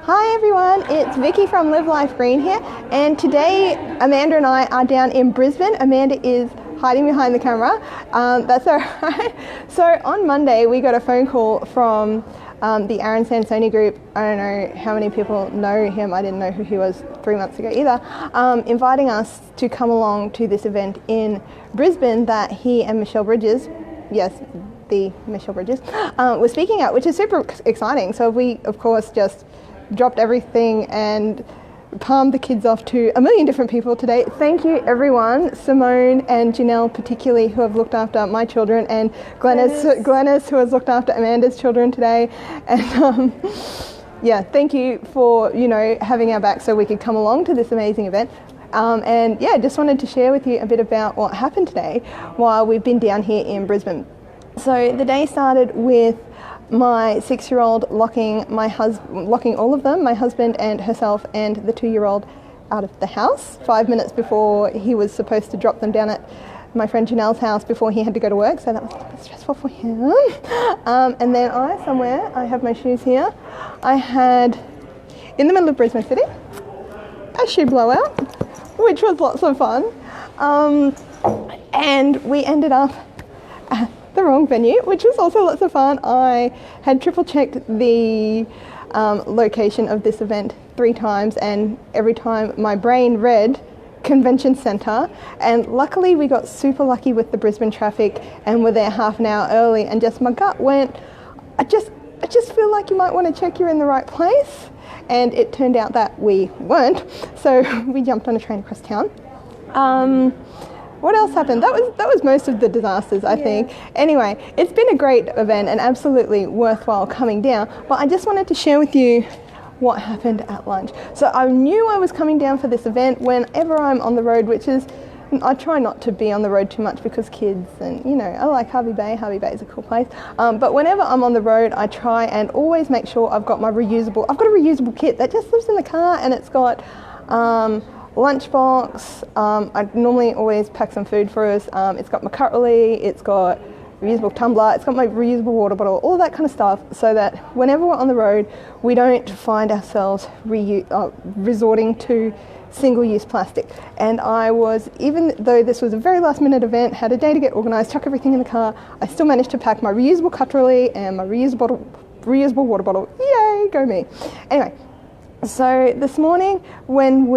Hi everyone, it's Vicky from Live Life Green here, and today Amanda and I are down in Brisbane. Amanda is hiding behind the camera, that's alright. So on Monday we got a phone call from the Aaron Sansoni group. I don't know how many people know him, I didn't know who he was 3 months ago either, inviting us to come along to this event in Brisbane that he and Michelle Bridges, yes, the Michelle Bridges, was speaking at, which is super exciting. So we of course just dropped everything and palmed the kids off to a million different people today. Thank you everyone, Simone and Janelle particularly, who have looked after my children, and Glennis who has looked after Amanda's children today. And yeah, thank you for, having our back so we could come along to this amazing event. And yeah, just wanted to share with you a bit about what happened today while we've been down here in Brisbane. So the day started with my 6-year-old locking all of them, my husband and herself and the 2-year-old, out of the house 5 minutes before he was supposed to drop them down at my friend Janelle's house before he had to go to work, so that was a bit stressful for him. And then I have my shoes here, I had, in the middle of Brisbane City, a shoe blowout, which was lots of fun, and we ended up at the wrong venue, which was also lots of fun. I had triple checked the location of this event 3 times, and every time my brain read convention centre, and luckily we got super lucky with the Brisbane traffic and were there half an hour early, and just my gut went, I just feel like you might want to check you're in the right place, and it turned out that we weren't, so we jumped on a train across town. What else happened? That was most of the disasters, I think. Anyway, it's been a great event and absolutely worthwhile coming down, but I just wanted to share with you what happened at lunch. So I knew I was coming down for this event whenever I'm on the road, which is, I try not to be on the road too much because kids and, I like Hervey Bay. Hervey Bay is a cool place. But whenever I'm on the road, I try and always make sure I've got a reusable kit that just lives in the car, and it's got lunchbox. I normally always pack some food for us. It's got my cutlery, it's got reusable tumbler, it's got my reusable water bottle, all that kind of stuff, so that whenever we're on the road, we don't find ourselves resorting to single-use plastic. And I was, even though this was a very last-minute event, had a day to get organised, chuck everything in the car, I still managed to pack my reusable cutlery and my reusable water bottle. Yay, go me. Anyway, so this morning when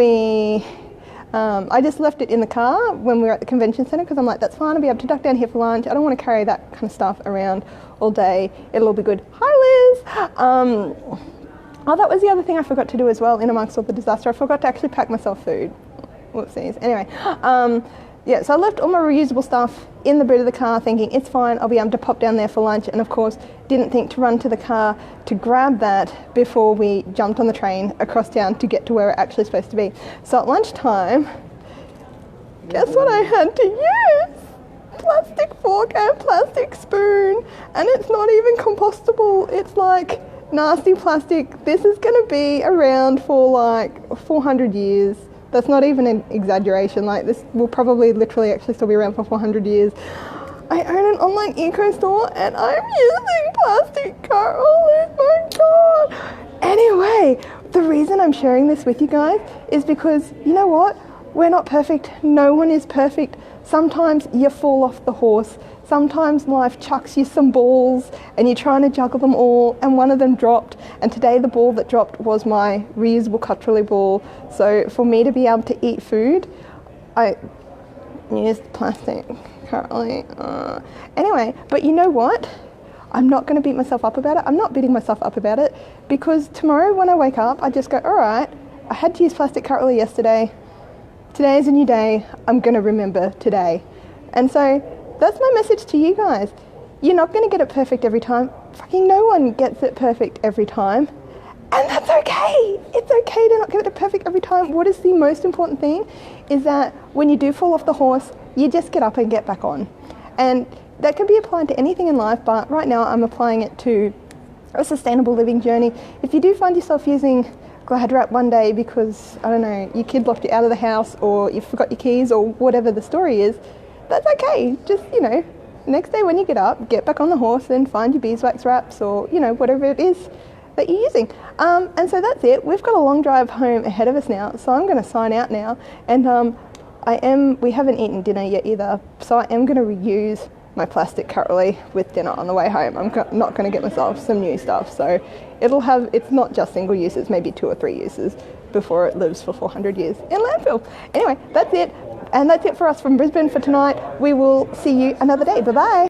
I just left it in the car when we were at the convention centre, because I'm like, that's fine, I'll be able to duck down here for lunch. I don't want to carry that kind of stuff around all day. It'll all be good. Hi Liz! Oh, that was the other thing I forgot to do as well in amongst all the disaster. I forgot to actually pack myself food. Whoopsies. Anyway, yeah, so I left all my reusable stuff in the boot of the car thinking it's fine, I'll be able to pop down there for lunch, and of course didn't think to run to the car to grab that before we jumped on the train across town to get to where we're actually supposed to be. So at lunchtime, guess what I had to use? Plastic fork and plastic spoon, and it's not even compostable, it's like nasty plastic. This is going to be around for like 400 years. That's not even an exaggeration, like this will probably literally actually still be around for 400 years. I own an online eco store and I'm using plastic cutlery, oh my god. Anyway, the reason I'm sharing this with you guys is because, you know what? We're not perfect, no one is perfect. Sometimes you fall off the horse. Sometimes life chucks you some balls and you're trying to juggle them all, and one of them dropped, and today the ball that dropped was my reusable cutlery ball. So for me to be able to eat food, I used plastic currently. Anyway, but you know what? I'm not going to beat myself up about it. I'm not beating myself up about it, because tomorrow when I wake up, I just go, all right, I had to use plastic cutlery yesterday. Today is a new day. I'm going to remember today. And so that's my message to you guys. You're not going to get it perfect every time. Fucking no one gets it perfect every time. And that's okay. It's okay to not get it perfect every time. What is the most important thing is that when you do fall off the horse, you just get up and get back on. And that can be applied to anything in life, but right now I'm applying it to a sustainable living journey. If you do find yourself using Glad Wrap one day because, I don't know, your kid locked you out of the house or you forgot your keys or whatever the story is, that's okay. Just, next day when you get up, get back on the horse and find your beeswax wraps or, whatever it is that you're using. And so that's it. We've got a long drive home ahead of us now, so I'm going to sign out now. And we haven't eaten dinner yet either, so I am going to reuse my plastic currently with dinner on the way home. I'm not going to get myself some new stuff, so it's not just single use, it's maybe 2 or 3 uses before it lives for 400 years in landfill. Anyway, that's it, and that's it for us from Brisbane for tonight. We will see you another day. Bye bye.